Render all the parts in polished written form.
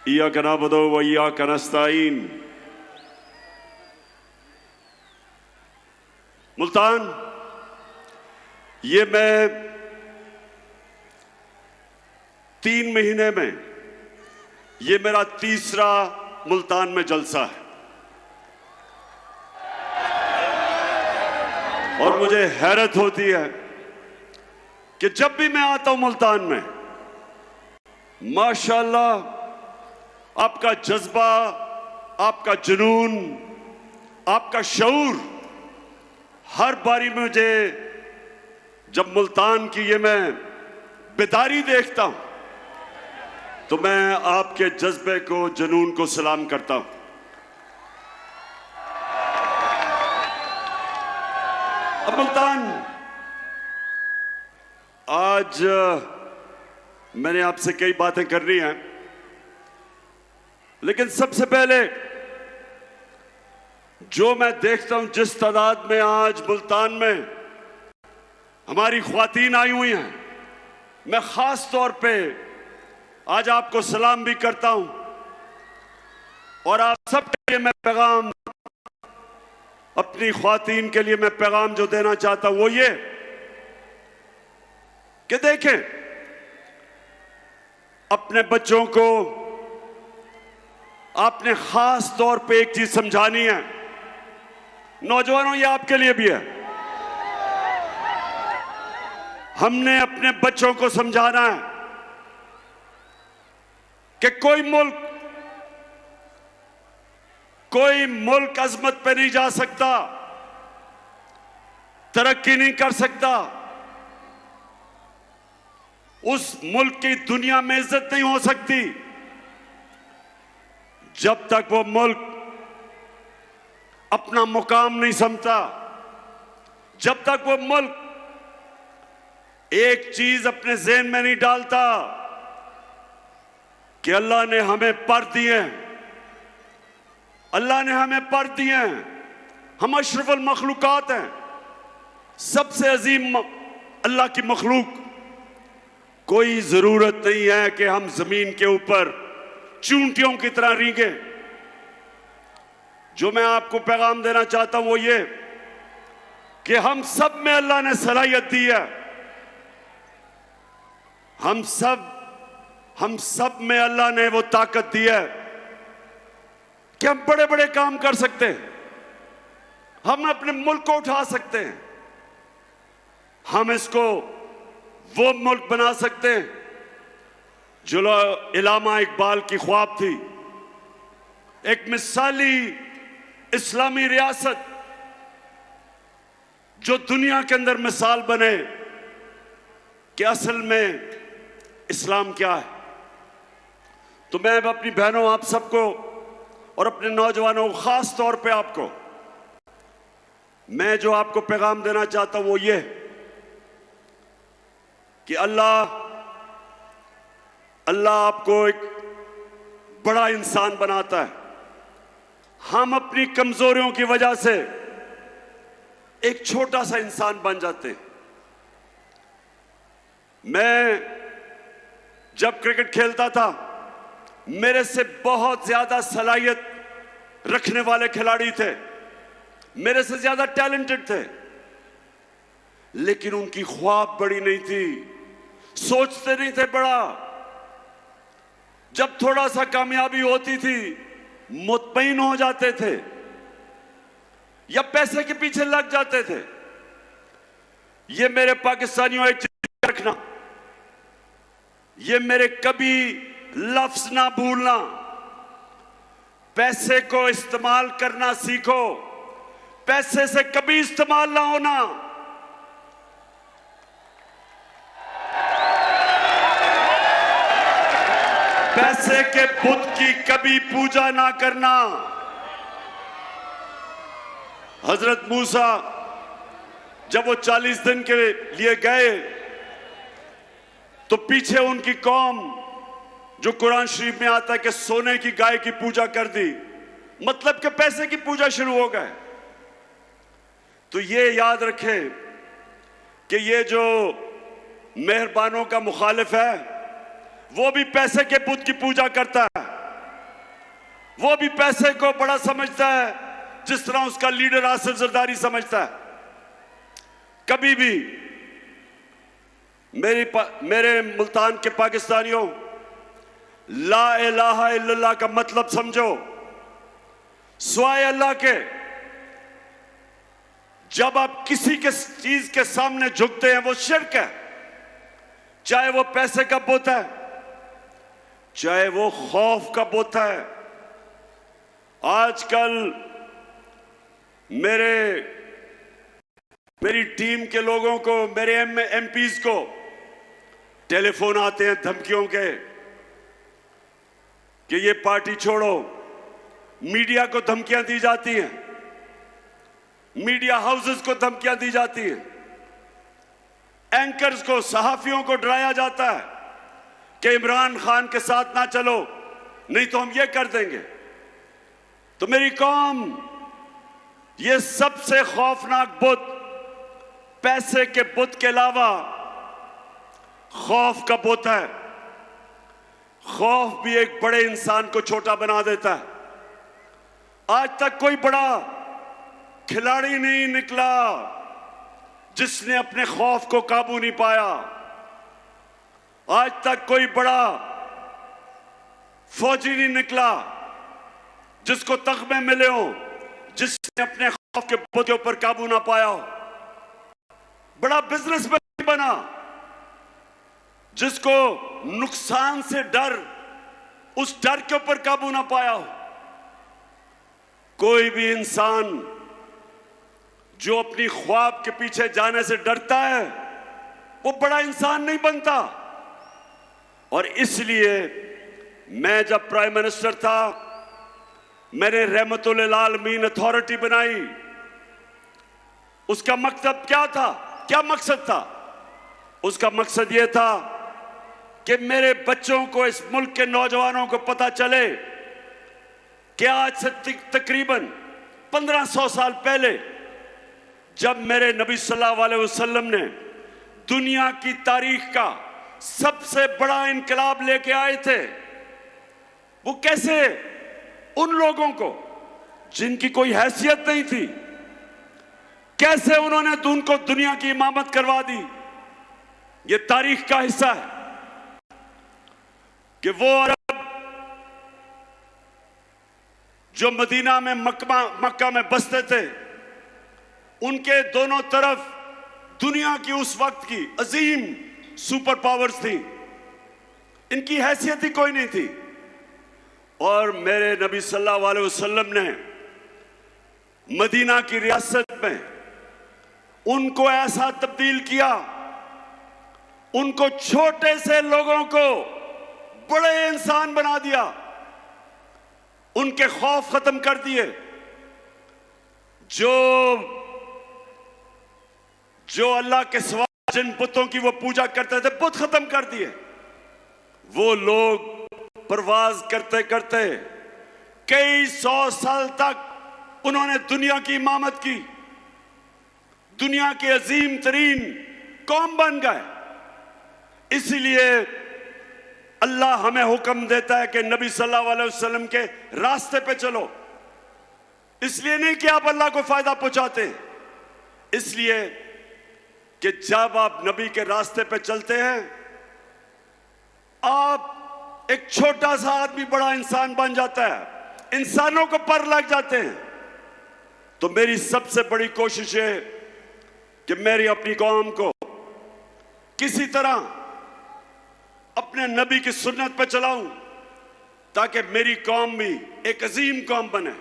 इय्याका नअबुदु व इय्याका नस्तईन। मुल्तान, ये मैं 3 महीने में ये मेरा तीसरा मुल्तान में जलसा है और मुझे हैरत होती है कि जब भी मैं आता हूं मुल्तान में, माशाअल्लाह आपका जज्बा, आपका जुनून, आपका शऊर हर बारी मुझे जब मुल्तान की ये मैं बेदारी देखता हूं तो मैं आपके जज्बे को, जुनून को सलाम करता हूं। अब मुल्तान, आज मैंने आपसे कई बातें करनी हैं, लेकिन सबसे पहले जो मैं देखता हूं जिस तादाद में आज मुल्तान में हमारी ख्वातीन आई हुई हैं, मैं खास तौर पे आज आपको सलाम भी करता हूं और आप सबके लिए मैं पैगाम, अपनी ख्वातीन के लिए मैं पैगाम जो देना चाहता हूं वो ये कि देखें, अपने बच्चों को आपने खास तौर पे एक चीज समझानी है। नौजवानों, ये आपके लिए भी है। हमने अपने बच्चों को समझाना है कि कोई मुल्क अजमत पे नहीं जा सकता, तरक्की नहीं कर सकता, उस मुल्क की दुनिया में इज्जत नहीं हो सकती जब तक वो मुल्क अपना मुकाम नहीं समझता, जब तक वो मुल्क एक चीज अपने ज़हन में नहीं डालता कि अल्लाह ने हमें पर दिए, अल्लाह ने हमें पर दिए, हम अशरफुल मखलूकात हैं, सबसे अजीम अल्लाह की मखलूक। कोई जरूरत नहीं है कि हम जमीन के ऊपर चूंटियों की तरह रींगे। जो मैं आपको पैगाम देना चाहता हूं वो ये कि हम सब में अल्लाह ने सलाहियत दी है, हम सब में अल्लाह ने वो ताकत दी है कि हम बड़े बड़े काम कर सकते हैं, हम अपने मुल्क को उठा सकते हैं, हम इसको वो मुल्क बना सकते हैं जो इलामा इकबाल की ख्वाब थी, एक मिसाली इस्लामी रियासत जो दुनिया के अंदर मिसाल बने कि असल में इस्लाम क्या है। तो मैं अब अपनी बहनों, आप सबको और अपने नौजवानों, खास तौर पे आपको, मैं जो आपको पैगाम देना चाहता हूं वो ये कि अल्लाह आपको एक बड़ा इंसान बनाता है। हम अपनी कमजोरियों की वजह से एक छोटा सा इंसान बन जाते हैं। मैं जब क्रिकेट खेलता था, मेरे से बहुत ज्यादा सलाहियत रखने वाले खिलाड़ी थे, मेरे से ज्यादा टैलेंटेड थे, लेकिन उनकी ख्वाब बड़ी नहीं थी, सोचते नहीं थे बड़ा। जब थोड़ा सा कामयाबी होती थी मुतमईन हो जाते थे या पैसे के पीछे लग जाते थे। ये मेरे पाकिस्तानियों एक चीज रखना, ये मेरे कभी लफ्ज ना भूलना, पैसे को इस्तेमाल करना सीखो, पैसे से कभी इस्तेमाल ना होना। पैसे के बुत की कभी पूजा ना करना। हजरत मूसा जब वो 40 दिन के लिए गए तो पीछे उनकी कौम, जो कुरान शरीफ में आता है कि सोने की गाय की पूजा कर दी, मतलब कि पैसे की पूजा शुरू हो गए। तो ये याद रखें कि ये जो मेहरबानों का मुखालिफ है वो भी पैसे के बुत की पूजा करता है। वो भी पैसे को बड़ा समझता है जिस तरह उसका लीडर आसिफ जरदारी समझता है। कभी भी मेरे मुल्तान के पाकिस्तानियों, ला इलाहा इल्लल्लाह का मतलब समझो। स्वाय अल्लाह के जब आप किसी के चीज के सामने झुकते हैं वो शिर्क है, चाहे वो पैसे का बुत है, चाहे वो खौफ का बुत है। आजकल मेरी टीम के लोगों को, मेरे एमपीज को टेलीफोन आते हैं धमकियों के कि ये पार्टी छोड़ो। मीडिया को धमकियां दी जाती हैं, मीडिया हाउसेस को धमकियां दी जाती हैं, एंकर्स को, सहाफियों को डराया जाता है कि इमरान खान के साथ ना चलो नहीं तो हम ये कर देंगे। तो मेरी कौम, ये सबसे खौफनाक बुत पैसे के बुत के अलावा खौफ का बुत है। खौफ भी एक बड़े इंसान को छोटा बना देता है। आज तक कोई बड़ा खिलाड़ी नहीं निकला जिसने अपने खौफ को काबू नहीं पाया। आज तक कोई बड़ा फौजी नहीं निकला जिसको तगमे मिले हो, जिसने अपने खौफ के बुत के ऊपर काबू ना पाया हो। बड़ा बिजनेसमैन बना जिसको नुकसान से डर, उस डर के ऊपर काबू ना पाया हो। कोई भी इंसान जो अपनी ख्वाब के पीछे जाने से डरता है वो बड़ा इंसान नहीं बनता। और इसलिए मैं जब प्राइम मिनिस्टर था, मैंने रहमतुल आलमीन अथॉरिटी बनाई। उसका मकसद क्या था? क्या मकसद था? उसका मकसद यह था कि मेरे बच्चों को, इस मुल्क के नौजवानों को पता चले कि आज से तकरीबन 1500 साल पहले जब मेरे नबी सल्लल्लाहु अलैहि वसल्लम ने दुनिया की तारीख का सबसे बड़ा इनकलाब लेके आए थे, वो कैसे उन लोगों को जिनकी कोई हैसियत नहीं थी, कैसे उन्होंने उनको दुनिया की इमामत करवा दी। ये तारीख का हिस्सा है कि वो अरब जो मदीना में मक्का में बसते थे, उनके दोनों तरफ दुनिया की उस वक्त की अजीम सुपर पावर्स थी, इनकी हैसियत ही कोई नहीं थी। और मेरे नबी सल्लल्लाहु अलैहि वसल्लम ने मदीना की रियासत में उनको ऐसा तब्दील किया, उनको छोटे से लोगों को बड़े इंसान बना दिया, उनके खौफ खत्म कर दिए। जो अल्लाह के सिवा जिन बुतों की वो पूजा करते थे, बुत खत्म कर दिए। वो लोग परवाज करते करते कई 100 साल तक उन्होंने दुनिया की इमामत की, दुनिया के अजीम तरीन कौम बन गए। इसलिए अल्लाह हमें हुक्म देता है कि नबी सल्लल्लाहु अलैहि वसल्लम के रास्ते पे चलो। इसलिए नहीं कि आप अल्लाह को फायदा पहुंचाते, इसलिए कि जब आप नबी के रास्ते पे चलते हैं, आप एक छोटा सा आदमी बड़ा इंसान बन जाता है, इंसानों को पर लग जाते हैं। तो मेरी सबसे बड़ी कोशिश है कि मेरी अपनी कौम को किसी तरह अपने नबी की सुन्नत पे चलाऊं, ताकि मेरी कौम भी एक अजीम कौम बने।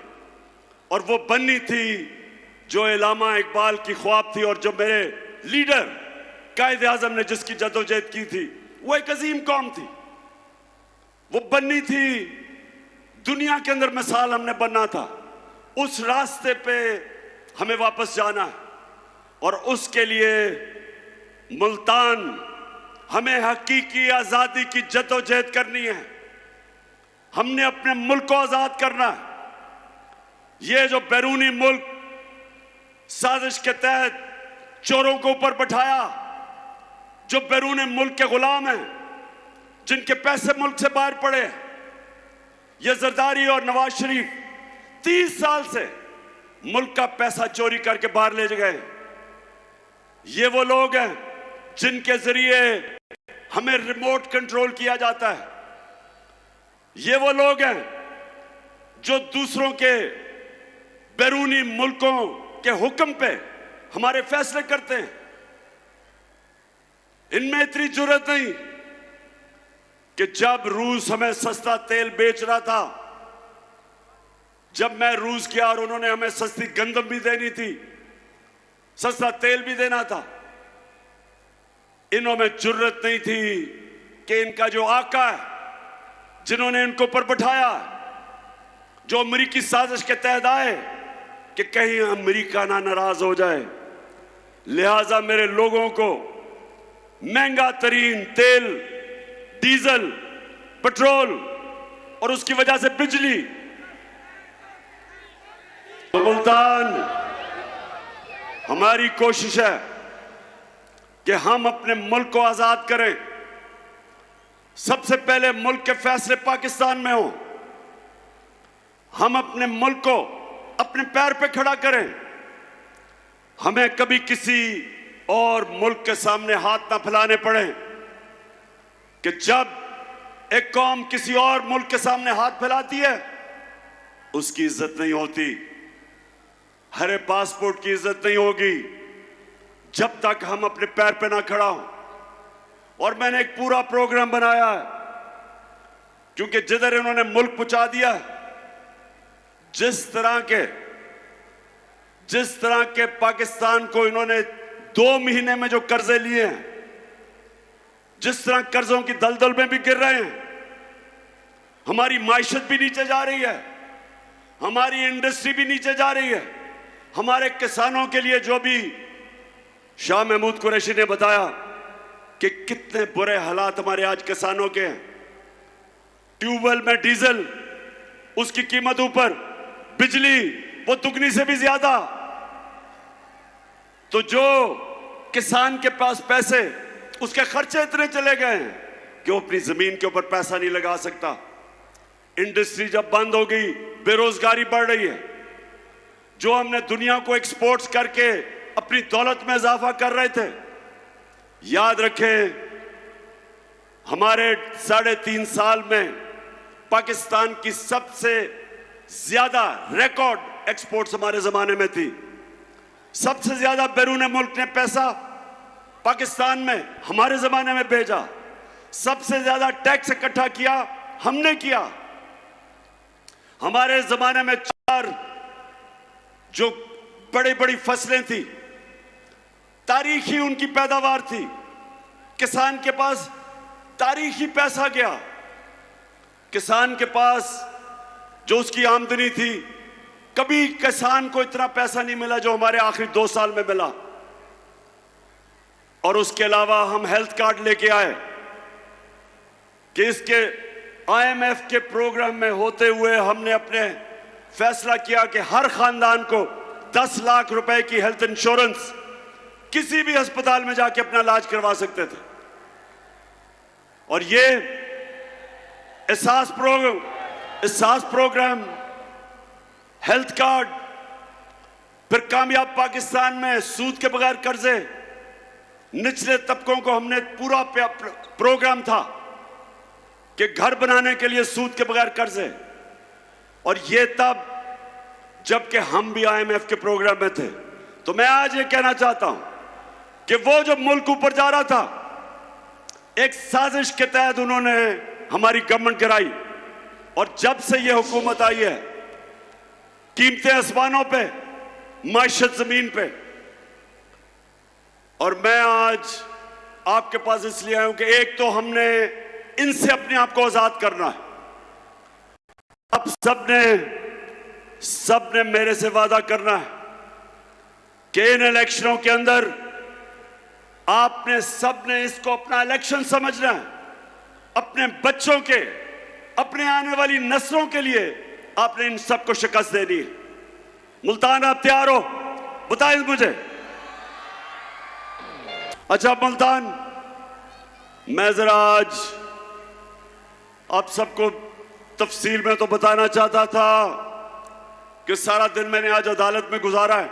और वो बननी थी जो इलामा इकबाल की ख्वाब थी, और जो मेरे लीडर कायदे आजम ने जिसकी जदोजहद की थी, वो एक अजीम कौम थी। वो बननी थी, दुनिया के अंदर मिसाल हमने बनना था। उस रास्ते पे हमें वापस जाना है, और उसके लिए मुल्तान हमें हकीकी आजादी की जदोजहद करनी है। हमने अपने मुल्क को आजाद करना है। ये जो बैरूनी मुल्क साजिश के तहत चोरों को ऊपर बैठाया, जो बैरूनी मुल्क के गुलाम हैं, जिनके पैसे मुल्क से बाहर पड़े, ये जरदारी और नवाज शरीफ 30 साल से मुल्क का पैसा चोरी करके बाहर ले गए। ये वो लोग हैं जिनके जरिए हमें रिमोट कंट्रोल किया जाता है। ये वो लोग हैं जो दूसरों के बैरूनी मुल्कों के हुक्म पे हमारे फैसले करते हैं। इनमें इतनी जुर्रत नहीं कि जब रूस हमें सस्ता तेल बेच रहा था, जब मैं रूस गया और उन्होंने हमें सस्ती गंदम भी देनी थी, सस्ता तेल भी देना था, इन्हों में जुर्रत नहीं थी कि इनका जो आका है, जिन्होंने इनको ऊपर बैठाया, जो अमेरिकी साजिश के तहत आए कि कहीं अमेरिका ना नाराज हो जाए, लिहाजा मेरे लोगों को महंगा तरीन तेल, डीजल, पेट्रोल और उसकी वजह से बिजली, तो मुल्तान हमारी कोशिश है कि हम अपने मुल्क को आजाद करें। सबसे पहले मुल्क के फैसले पाकिस्तान में हो। हम अपने मुल्क को अपने पैर पे खड़ा करें। हमें कभी किसी और मुल्क के सामने हाथ ना फैलाने पड़े कि जब एक कौम किसी और मुल्क के सामने हाथ फैलाती है उसकी इज्जत नहीं होती। हरे पासपोर्ट की इज्जत नहीं होगी जब तक हम अपने पैर पे ना खड़ा हो। और मैंने एक पूरा प्रोग्राम बनाया है, क्योंकि जिधर इन्होंने मुल्क पहुंचा दिया, जिस तरह के पाकिस्तान को इन्होंने 2 महीने में जो कर्जे लिए हैं, जिस तरह कर्जों की दलदल में भी गिर रहे हैं, हमारी माइशत भी नीचे जा रही है, हमारी इंडस्ट्री भी नीचे जा रही है। हमारे किसानों के लिए जो भी शाह महमूद कुरैशी ने बताया कि कितने बुरे हालात हमारे आज किसानों के हैं। ट्यूबवेल में डीजल, उसकी कीमत ऊपर, बिजली वो दुगनी से भी ज्यादा। तो जो किसान के पास पैसे, उसके खर्चे इतने चले गए हैं कि वो अपनी जमीन के ऊपर पैसा नहीं लगा सकता। इंडस्ट्री जब बंद हो गई, बेरोजगारी बढ़ रही है। जो हमने दुनिया को एक्सपोर्ट्स करके अपनी दौलत में इजाफा कर रहे थे, याद रखें हमारे 3.5 साल में पाकिस्तान की सबसे ज्यादा रिकॉर्ड एक्सपोर्ट्स हमारे जमाने में थी। सबसे ज्यादा बैरून मुल्क ने पैसा पाकिस्तान में हमारे जमाने में भेजा। सबसे ज्यादा टैक्स इकट्ठा किया हमने किया। हमारे जमाने में 4 जो बड़ी बड़ी फसलें थी, तारीखी उनकी पैदावार थी। किसान के पास तारीखी पैसा गया। किसान के पास जो उसकी आमदनी थी, कभी किसान को इतना पैसा नहीं मिला जो हमारे आखिरी 2 साल में मिला। और उसके अलावा हम हेल्थ कार्ड लेके आए कि इसके IMF के प्रोग्राम में होते हुए हमने अपने फैसला किया कि हर खानदान को 10 लाख रुपए की हेल्थ इंश्योरेंस किसी भी अस्पताल में जाके अपना इलाज करवा सकते थे। और ये एहसास प्रोग्राम, हेल्थ कार्ड, फिर कामयाब पाकिस्तान में सूद के बगैर कर्जे, निचले तबकों को हमने पूरा प्रोग्राम था कि घर बनाने के लिए सूद के बगैर कर्जे। और ये तब जबकि हम भी IMF के प्रोग्राम में थे। तो मैं आज ये कहना चाहता हूं कि वो जो मुल्क ऊपर जा रहा था, एक साजिश के तहत उन्होंने हमारी गवर्नमेंट गिराई। और जब से ये हुकूमत आई है, कीमतें आसमानों पे, माइशत जमीन पे। और मैं आज आपके पास इसलिए आया हूं कि एक तो हमने इनसे अपने आप को आजाद करना है। अब सबने मेरे से वादा करना है कि इन इलेक्शनों के अंदर आपने सबने इसको अपना इलेक्शन समझना है। अपने बच्चों के, अपने आने वाली नस्लों के लिए आपने इन सबको शिकस्त देनी है। मुल्तान, आप तैयार हो? बताएं मुझे। अच्छा मुल्तान, मैं जरा आज आप सबको तफसील में तो बताना चाहता था कि सारा दिन मैंने आज अदालत में गुजारा है,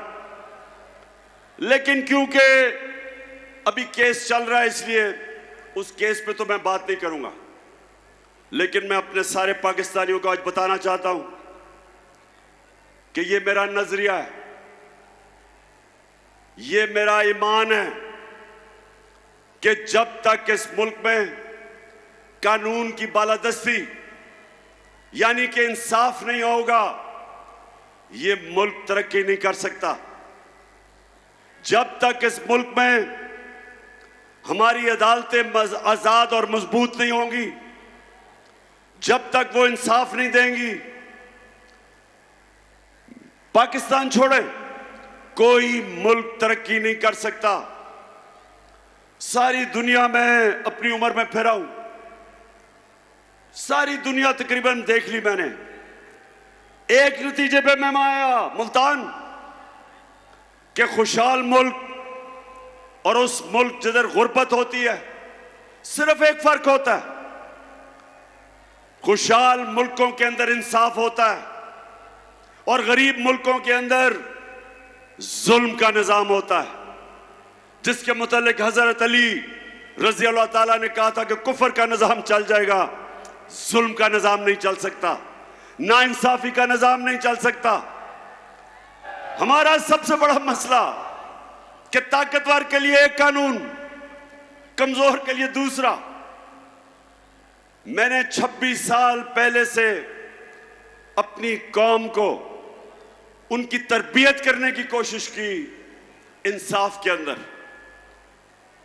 लेकिन क्योंकि अभी केस चल रहा है इसलिए उस केस पे तो मैं बात नहीं करूंगा। लेकिन मैं अपने सारे पाकिस्तानियों को आज बताना चाहता हूं कि ये मेरा नजरिया है, ये मेरा ईमान है कि जब तक इस मुल्क में कानून की बालादस्ती यानी कि इंसाफ नहीं होगा, ये मुल्क तरक्की नहीं कर सकता। जब तक इस मुल्क में हमारी अदालतें आजाद और मजबूत नहीं होंगी, जब तक वो इंसाफ नहीं देंगी, पाकिस्तान छोड़े कोई मुल्क तरक्की नहीं कर सकता। सारी दुनिया में अपनी उम्र में फिरा हूं, सारी दुनिया तकरीबन देख ली मैंने। एक नतीजे पे मैं आया मुल्तान के खुशहाल मुल्क और उस मुल्क जिधर गुर्बत होती है, सिर्फ एक फर्क होता है, खुशहाल मुल्कों के अंदर इंसाफ होता है और गरीब मुल्कों के अंदर जुल्म का निजाम होता है, जिसके मुतालिक हजरत अली रजी अल्लाह ताला ने कहा था कि कुफर का निजाम चल जाएगा, जुल्म का निजाम नहीं चल सकता, नाइंसाफी का निजाम नहीं चल सकता। हमारा सबसे बड़ा मसला कि ताकतवर के लिए एक कानून, कमजोर के लिए दूसरा। मैंने 26 साल पहले से अपनी कौम को उनकी तरबियत करने की कोशिश की इंसाफ के अंदर,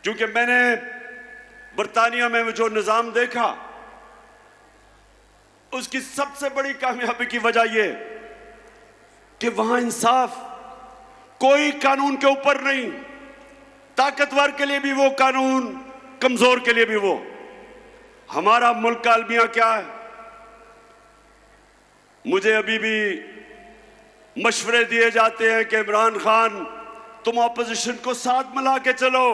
क्योंकि मैंने बरतानिया में जो निजाम देखा उसकी सबसे बड़ी कामयाबी की वजह यह कि वहां इंसाफ कोई कानून के ऊपर नहीं, ताकतवर के लिए भी वो कानून, कमजोर के लिए भी वो। हमारा मुल्क का अलमिया क्या है? मुझे अभी भी मशवरे दिए जाते हैं कि इमरान खान तुम ऑपोजिशन को साथ मिला के चलो।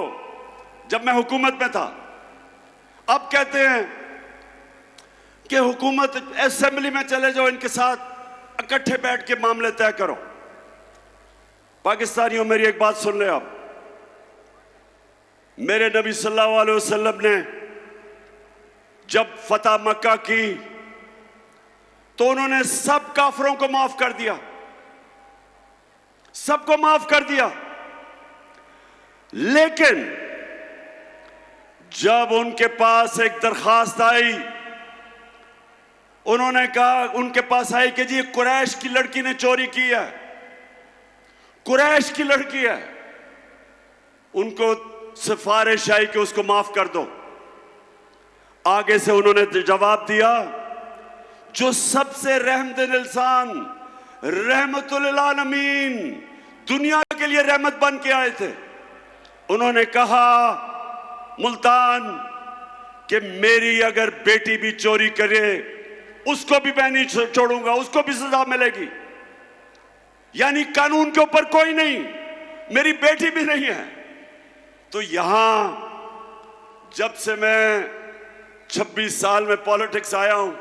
जब मैं हुकूमत में था, अब कहते हैं कि हुकूमत असेंबली में चले जाओ, इनके साथ इकट्ठे बैठ के मामले तय करो। पाकिस्तानियों मेरी एक बात सुन ले आप, मेरे नबी सल्लल्लाहु अलैहि वसल्लम ने जब फतह मक्का की तो उन्होंने सब काफिरों को माफ कर दिया, सबको माफ कर दिया। लेकिन जब उनके पास एक दरखास्त आई, उन्होंने कहा, उनके पास आई कि जी कुरैश की लड़की ने चोरी की है, कुरैश की लड़की है, उनको सिफारिश आई कि उसको माफ कर दो। आगे से उन्होंने जवाब दिया, जो सबसे रहमतुल इंसान, रहमतुल आलमीन, दुनिया के लिए रहमत बन के आए थे, उन्होंने कहा मुल्तान कि मेरी अगर बेटी भी चोरी करे उसको भी मैं नहीं छोड़ूंगा, उसको भी सजा मिलेगी। यानी कानून के ऊपर कोई नहीं, मेरी बेटी भी नहीं है। तो यहां जब से मैं 26 साल में पॉलिटिक्स आया हूं,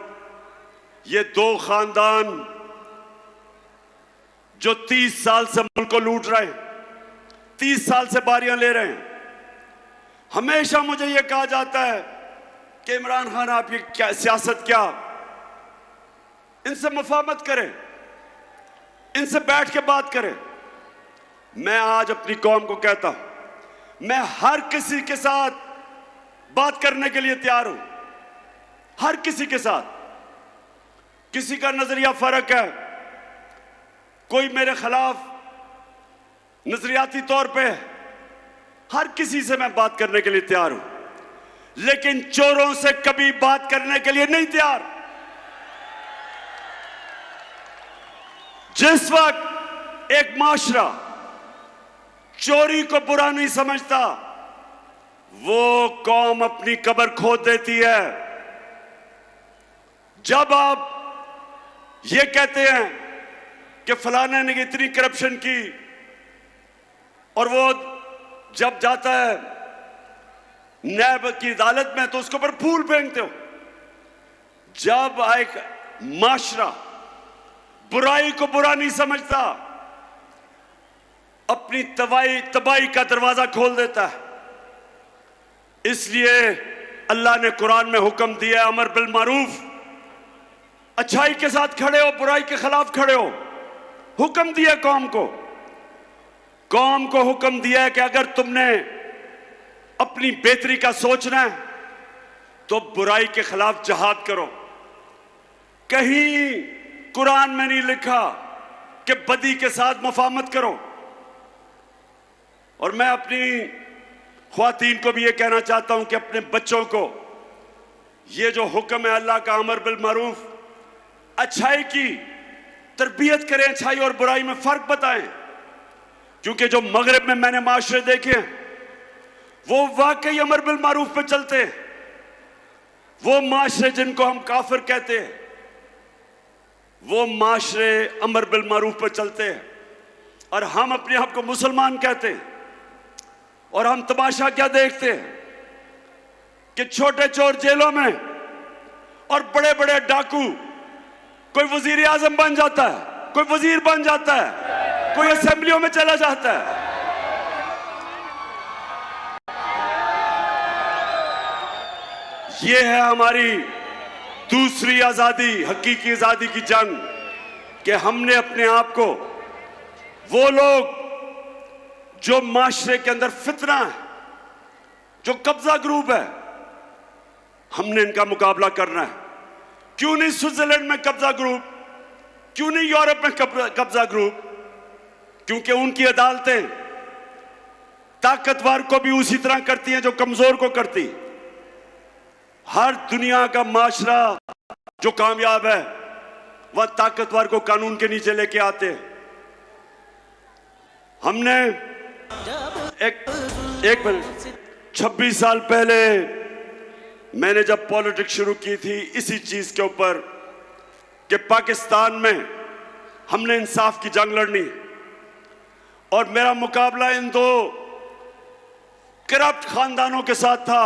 ये दो खानदान जो 30 साल से मुल्क को लूट रहे हैं, 30 साल से बारियां ले रहे हैं, हमेशा मुझे यह कहा जाता है कि इमरान खान आप ये क्या सियासत, क्या इनसे मुफाहमत करें, इनसे बैठ के बात करें। मैं आज अपनी कौम को कहता हूं, मैं हर किसी के साथ बात करने के लिए तैयार हूं, हर किसी के साथ। किसी का नजरिया फर्क है, कोई मेरे खिलाफ नजरियाती तौर पे, हर किसी से मैं बात करने के लिए तैयार हूं, लेकिन चोरों से कभी बात करने के लिए नहीं तैयार। जिस वक्त एक माशरा चोरी को बुरा नहीं समझता, वो कौम अपनी कब्र खोद देती है। जब आप ये कहते हैं कि फलाने ने इतनी करप्शन की, और वो जब जाता है नैब की अदालत में तो उसके ऊपर फूल फेंकते हो। जब एक माशरा बुराई को बुरा नहीं समझता, अपनी तबाही का दरवाजा खोल देता है। इसलिए अल्लाह ने कुरान में हुक्म दिया है, अमर बिल मारूफ, अच्छाई के साथ खड़े हो, बुराई के खिलाफ खड़े हो। हुक्म दिया कौम को हुक्म दिया है कि अगर तुमने अपनी बेहतरी का सोचना है तो बुराई के खिलाफ जिहाद करो। कहीं कुरान में नहीं लिखा कि बदी के साथ मुफाहमत करो। और मैं अपनी ख्वातीन को भी ये कहना चाहता हूं कि अपने बच्चों को ये जो हुक्म है अल्लाह का, अमर बिल मारूफ, अच्छाई की तरबियत करें, अच्छाई और बुराई में फर्क बताएं। क्योंकि जो मगरिब में मैंने माशरे देखे हैं वो वाकई अमर बिल मारूफ पे चलते हैं। वो माशरे जिनको हम काफिर कहते हैं, वो माशरे अमर बिल मारूफ पे चलते हैं। और हम अपने आप को मुसलमान कहते हैं। और हम तमाशा क्या देखते हैं कि छोटे चोर जेलों में और बड़े बड़े डाकू, कोई वजीर आजम बन जाता है, कोई वजीर बन जाता है, कोई असेंबलियों में चला जाता है। ये है हमारी दूसरी आजादी, हकीकी आजादी की जंग, कि हमने अपने आप को, वो लोग जो माशरे के अंदर फितना है, जो कब्जा ग्रुप है, हमने इनका मुकाबला करना है। क्यों नहीं स्विट्जरलैंड में कब्जा ग्रुप, क्यों नहीं यूरोप में कब्जा ग्रुप? क्योंकि उनकी अदालतें ताकतवर को भी उसी तरह करती हैं जो कमजोर को करती। हर दुनिया का माशरा जो कामयाब है वह ताकतवर को कानून के नीचे लेके आते हैं। हमने एक मिनट, 26 साल पहले मैंने जब पॉलिटिक्स शुरू की थी इसी चीज के ऊपर कि पाकिस्तान में हमने इंसाफ की जंग लड़नी, और मेरा मुकाबला इन दो करप्ट खानदानों के साथ था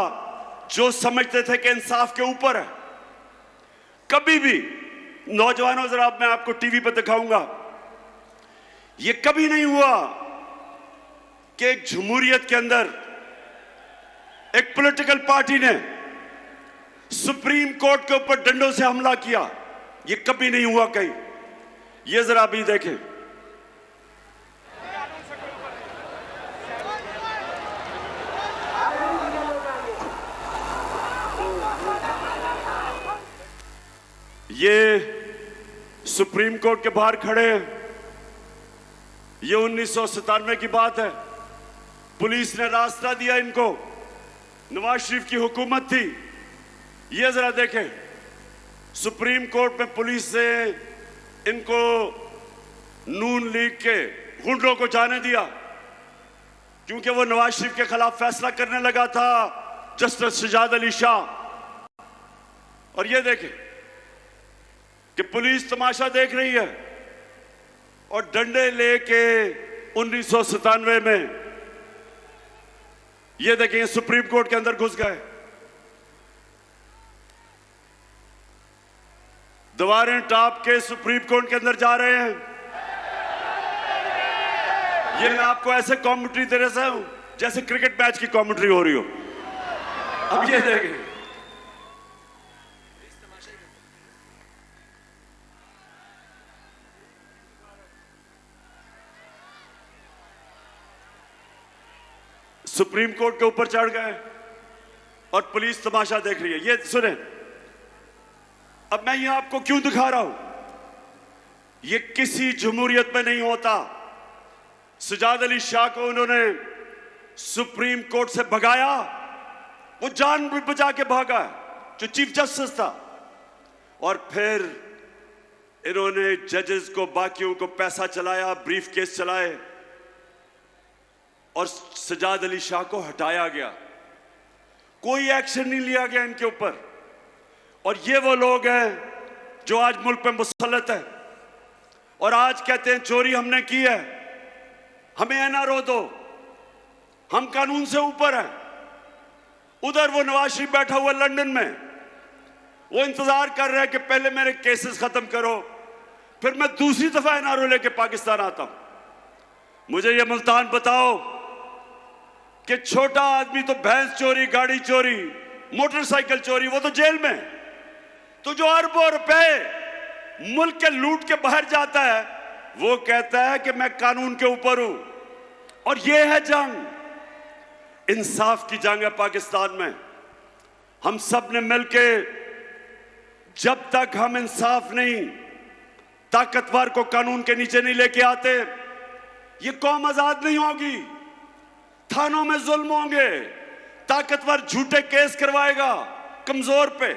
जो समझते थे कि इंसाफ के ऊपर है। कभी भी, नौजवानों जरा मैं आपको टीवी पर दिखाऊंगा, यह कभी नहीं हुआ कि एक जमहूरियत के अंदर एक पॉलिटिकल पार्टी ने सुप्रीम कोर्ट के ऊपर डंडों से हमला किया। यह कभी नहीं हुआ कहीं। यह जरा भी देखें, ये सुप्रीम कोर्ट के बाहर खड़े हैं। ये 1997 की बात है। पुलिस ने रास्ता दिया इनको, नवाज शरीफ की हुकूमत थी। ये जरा देखें, सुप्रीम कोर्ट में पुलिस ने इनको नून लीग के गुंडों को जाने दिया क्योंकि वो नवाज शरीफ के खिलाफ फैसला करने लगा था जस्टिस सजाद अली शाह। और ये देखें कि पुलिस तमाशा देख रही है और डंडे लेके 1997 में ये देखें सुप्रीम कोर्ट के अंदर घुस गए। दीवारें टाप के सुप्रीम कोर्ट के अंदर जा रहे हैं। ये मैं आपको ऐसे कमेंट्री दे रहा हूं जैसे क्रिकेट मैच की कमेंट्री हो रही हो। अब ये देखें, सुप्रीम कोर्ट के ऊपर चढ़ गए और पुलिस तमाशा देख रही है। ये सुने, अब मैं ये आपको क्यों दिखा रहा हूं, ये किसी जमहूरियत में नहीं होता। सजाद अली शाह को उन्होंने सुप्रीम कोर्ट से भगाया, वो जान भी बचा के भागा, जो चीफ जस्टिस था। और फिर इन्होंने जजेस को, बाकियों को पैसा चलाया, ब्रीफ केस चलाए और सजाद अली शाह को हटाया गया। कोई एक्शन नहीं लिया गया इनके ऊपर। और ये वो लोग हैं जो आज मुल्क पे मुसल्लत है और आज कहते हैं चोरी हमने की है, हमें एनआरओ दो, हम कानून से ऊपर हैं। उधर वो नवाज शरीफ बैठा हुआ लंदन में, वो इंतजार कर रहे हैं कि पहले मेरे केसेस खत्म करो, फिर मैं दूसरी दफा एनआरओ लेके पाकिस्तान आता हूं। मुझे ये मुल्तान बताओ कि छोटा आदमी तो भैंस चोरी, गाड़ी चोरी, मोटरसाइकिल चोरी, वो तो जेल में। तो जो अरबों रुपए मुल्क के लूट के बाहर जाता है, वो कहता है कि मैं कानून के ऊपर हूं। और ये है जंग, इंसाफ की जंग है पाकिस्तान में। हम सब ने मिलके, जब तक हम इंसाफ नहीं, ताकतवर को कानून के नीचे नहीं लेके आते, ये कौम आजाद नहीं होगी। थानों में जुल्म होंगे, ताकतवर झूठे केस करवाएगा कमजोर पे,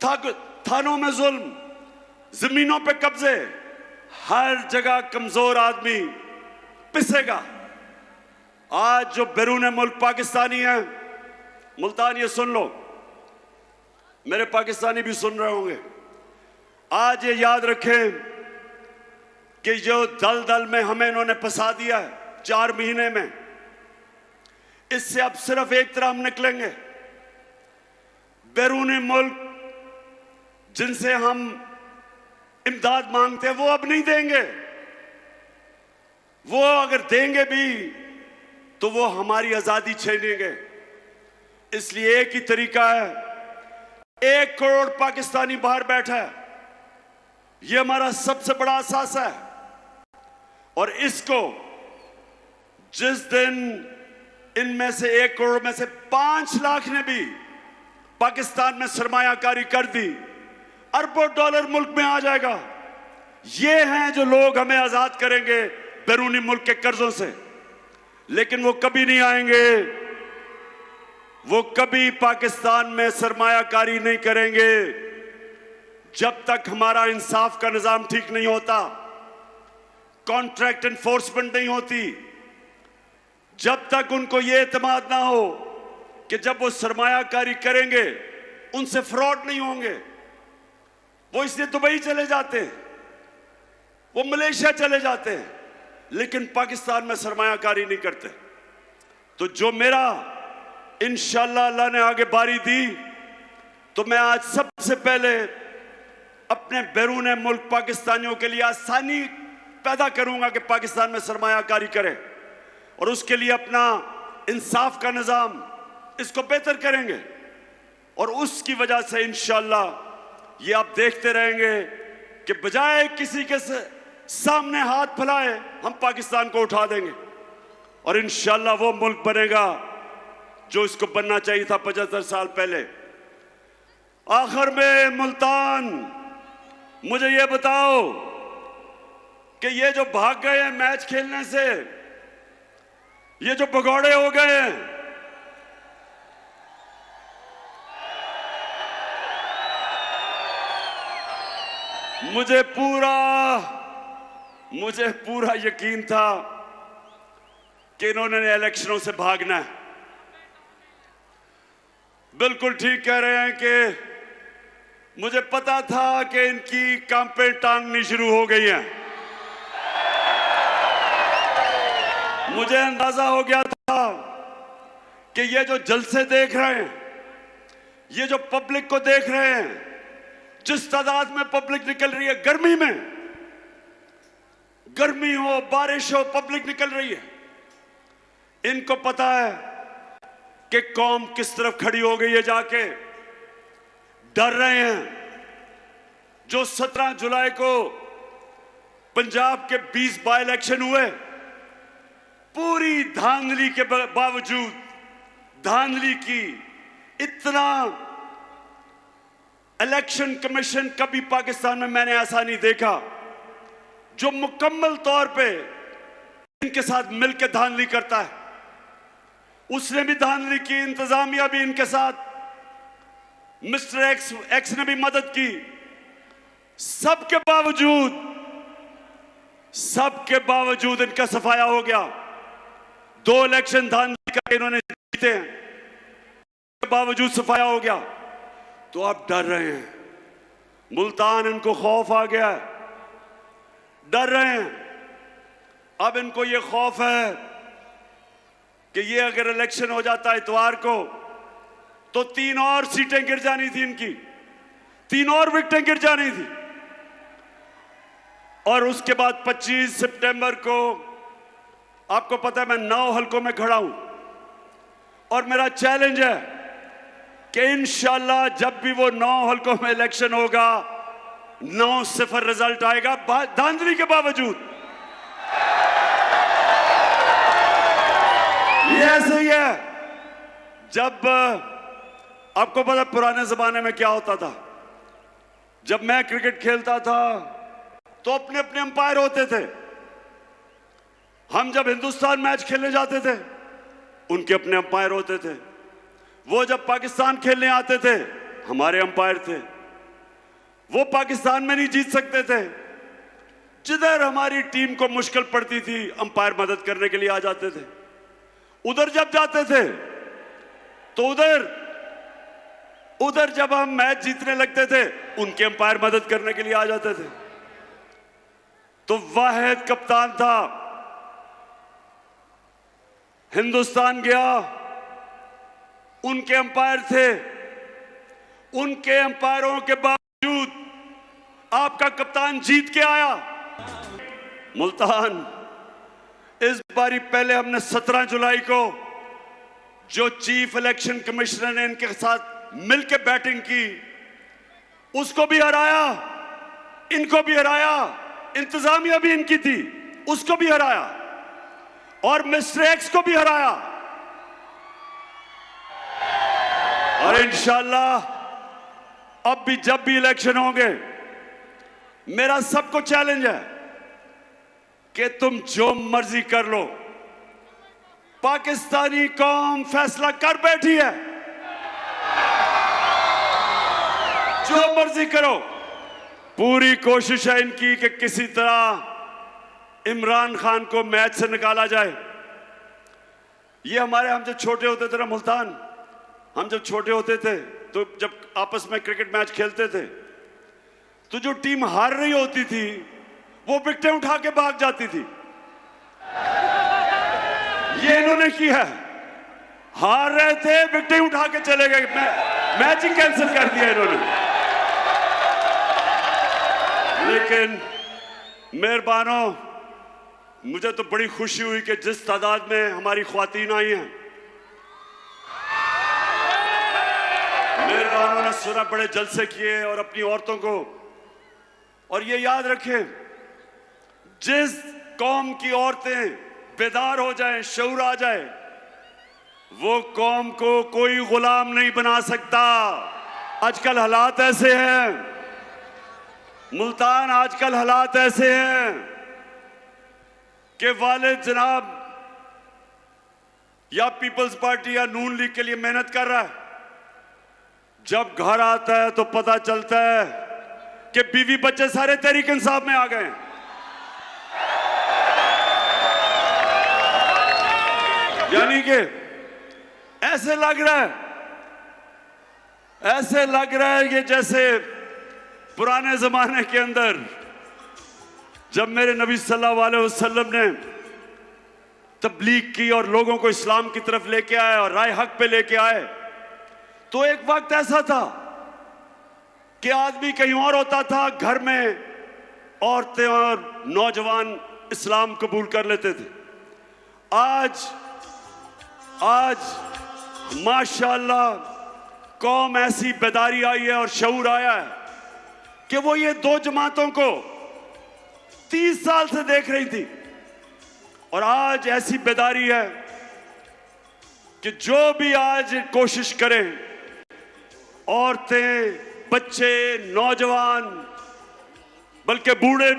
थानों में जुल्म, जमीनों पे कब्जे, हर जगह कमजोर आदमी पिसेगा। आज जो बैरून मुल्क पाकिस्तानी है, मुल्तान ये सुन लो, मेरे पाकिस्तानी भी सुन रहे होंगे, आज ये याद रखें कि जो दलदल में हमें इन्होंने फंसा दिया है 4 महीने में, इससे अब सिर्फ एक तरह हम निकलेंगे। बैरूनी मुल्क जिनसे हम इमदाद मांगते हैं, वो अब नहीं देंगे। वो अगर देंगे भी तो वो हमारी आजादी छीनेंगे। इसलिए एक ही तरीका है, 1 करोड़ पाकिस्तानी बाहर बैठा है, ये हमारा सबसे बड़ा असास है। और इसको जिस दिन इनमें से 1 करोड़ में से 5 लाख ने भी पाकिस्तान में सरमायाकारी कर दी, अरबों डॉलर मुल्क में आ जाएगा। ये हैं जो लोग हमें आजाद करेंगे बैरूनी मुल्क के कर्जों से। लेकिन वो कभी नहीं आएंगे, वो कभी पाकिस्तान में सरमायाकारी नहीं करेंगे जब तक हमारा इंसाफ का निजाम ठीक नहीं होता, कॉन्ट्रैक्ट एनफोर्समेंट नहीं होती, जब तक उनको ये एतमाद ना हो कि जब वो सरमायाकारी करेंगे उनसे फ्रॉड नहीं होंगे। वो इसलिए दुबई चले जाते हैं, वो मलेशिया चले जाते हैं, लेकिन पाकिस्तान में सरमायाकारी नहीं करते। तो जो मेरा इंशाअल्लाह अल्लाह ने आगे बारी दी, तो मैं आज सबसे पहले अपने बैरून मुल्क पाकिस्तानियों के लिए आसानी पैदा करूंगा कि पाकिस्तान में सरमायाकारी करें, और उसके लिए अपना इंसाफ का निजाम इसको बेहतर करेंगे। और उसकी वजह से इंशाअल्लाह ये आप देखते रहेंगे कि बजाय किसी के सामने हाथ फैलाए, हम पाकिस्तान को उठा देंगे और इंशाअल्लाह वो मुल्क बनेगा जो इसको बनना चाहिए था 75 साल पहले। आखिर में मुल्तान, मुझे ये बताओ कि ये जो भाग गए हैं मैच खेलने से, ये जो भगौड़े हो गए हैं, मुझे पूरा यकीन था कि इन्होंने इलेक्शनों से भागना है। बिल्कुल ठीक कह रहे हैं कि मुझे पता था कि इनकी कांपें टांगनी शुरू हो गई हैं। मुझे अंदाजा हो गया था कि ये जो जलसे देख रहे हैं, ये जो पब्लिक को देख रहे हैं, जिस तादाद में पब्लिक निकल रही है, गर्मी हो, बारिश हो, पब्लिक निकल रही है, इनको पता है कि कौम किस तरफ खड़ी हो गई है। जाके डर रहे हैं। जो 17 जुलाई को पंजाब के 20 बाई इलेक्शन हुए, पूरी धांधली के बावजूद, धांधली की, इतना इलेक्शन कमीशन कभी पाकिस्तान में मैंने ऐसा नहीं देखा जो मुकम्मल तौर पे इनके साथ मिलकर धांधली करता है। उसने भी धांधली की, इंतजामिया भी इनके साथ, मिस्टर एक्स ने भी मदद की। सबके बावजूद इनका सफाया हो गया। 2 इलेक्शन धांधली करके इन्होंने जीते हैं, के बावजूद सफाया हो गया। तो आप डर रहे हैं, मुल्तान इनको खौफ आ गया है, डर रहे हैं। अब इनको ये खौफ है कि ये अगर इलेक्शन हो जाता है इतवार को, तो 3 और सीटें गिर जानी थी इनकी। 3 और विकेटें गिर जानी थी। और उसके बाद 25 सितंबर को आपको पता है मैं 9 हलकों में खड़ा हूं और मेरा चैलेंज है कि इंशाल्लाह जब भी वो 9 हलकों में इलेक्शन होगा 9-0 रिजल्ट आएगा धांधली के बावजूद। ये ऐसे ही है। जब आपको पता पुराने जमाने में क्या होता था, जब मैं क्रिकेट खेलता था तो अपने अपने अंपायर होते थे। हम जब हिंदुस्तान मैच खेलने जाते थे उनके अपने अंपायर होते थे। वो जब पाकिस्तान खेलने आते थे हमारे अंपायर थे। वो पाकिस्तान में नहीं जीत सकते थे, जिधर हमारी टीम को मुश्किल पड़ती थी अंपायर मदद करने के लिए आ जाते थे। उधर जब जाते थे तो उधर जब हम मैच जीतने लगते थे उनके अंपायर मदद करने के लिए आ जाते थे। तो वाहिद कप्तान था, हिंदुस्तान गया, उनके अंपायर थे, उनके अंपायरों के बावजूद आपका कप्तान जीत के आया। मुल्तान इस बारी पहले हमने 17 जुलाई को जो चीफ इलेक्शन कमिश्नर ने इनके साथ मिलकर बैटिंग की उसको भी हराया, इनको भी हराया, इंतजामिया भी इनकी थी उसको भी हराया और मिस्टर एक्स को भी हराया। और इंशाल्लाह अब भी जब भी इलेक्शन होंगे मेरा सबको चैलेंज है कि तुम जो मर्जी कर लो, पाकिस्तानी कौम फैसला कर बैठी है। जो मर्जी करो, पूरी कोशिश है इनकी कि किसी तरह इमरान खान को मैच से निकाला जाए। ये हम जब छोटे होते थे ना मुल्तान, हम जब छोटे होते थे तो जब आपस में क्रिकेट मैच खेलते थे तो जो टीम हार रही होती थी वो विकेटें उठा के भाग जाती थी। ये इन्होंने किया है, हार रहे थे विकेटें उठा के चले गए, मैच ही कैंसिल कर दिया इन्होंने। लेकिन मेहरबानों, मुझे तो बड़ी खुशी हुई कि जिस तादाद में हमारी ख्वातीन आई हैं, मेहरबानों ने सुना, बड़े जलसे किए और अपनी औरतों को। और ये याद रखें, जिस कौम की औरतें बेदार हो जाएं, शऊर आ जाए, वो कौम को कोई गुलाम नहीं बना सकता। आजकल हालात ऐसे हैं मुल्तान, आजकल हालात ऐसे हैं कि वालिद जनाब या पीपल्स पार्टी या नून लीग के लिए मेहनत कर रहा है, जब घर आता है तो पता चलता है कि बीवी बच्चे सारे तहरीक इंसाफ में आ गए हैं। यानी कि ऐसे लग रहा है कि जैसे पुराने जमाने के अंदर जब मेरे नबी सल्लल्लाहु अलैहि वसल्लम ने तबलीग की और लोगों को इस्लाम की तरफ लेके आए और राय हक पे लेके आए, तो एक वक्त ऐसा था कि आदमी कहीं और होता था, घर में औरतें और नौजवान इस्लाम कबूल कर लेते थे। आज माशाअल्लाह कौम ऐसी बेदारी आई है और शऊर आया है कि वो ये दो जमातों को 30 साल से देख रही थी, और आज ऐसी बेदारी है कि जो भी आज कोशिश करें, औरतें, बच्चे, नौजवान, बल्कि बूढ़े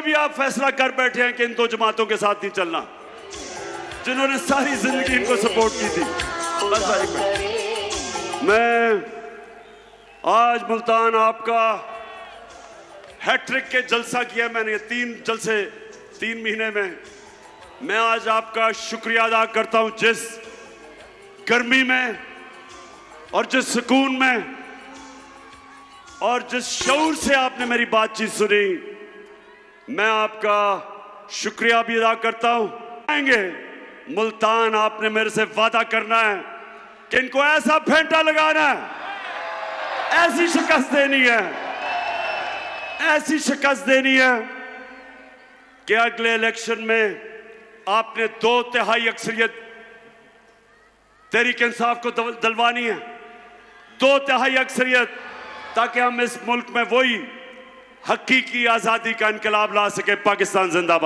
भी आप फैसला कर बैठे हैं कि इन दो जमातों के साथ नहीं चलना, जिन्होंने सारी जिंदगी इनको सपोर्ट की थी। बस मैं आज मुल्तान आपका हैट्रिक के जलसा किया मैंने, 3 जलसे 3 महीने में। मैं आज आपका शुक्रिया अदा करता हूं, जिस गर्मी में और जिस सुकून में और जिस शऊर से आपने मेरी बातचीत सुनी, मैं आपका शुक्रिया भी अदा करता हूं। आएंगे मुल्तान, आपने मेरे से वादा करना है कि इनको ऐसा फेंटा लगाना है ऐसी शिकस्त देनी है, ऐसी शिकस्त देनी है कि अगले इलेक्शन में आपने 2/3 अक्सरियत तहरीक इंसाफ को दिलवानी है, 2/3 अक्सरियत, ताकि हम इस मुल्क में वही हकीकी आजादी का इनकलाब ला सके। पाकिस्तान जिंदाबाद।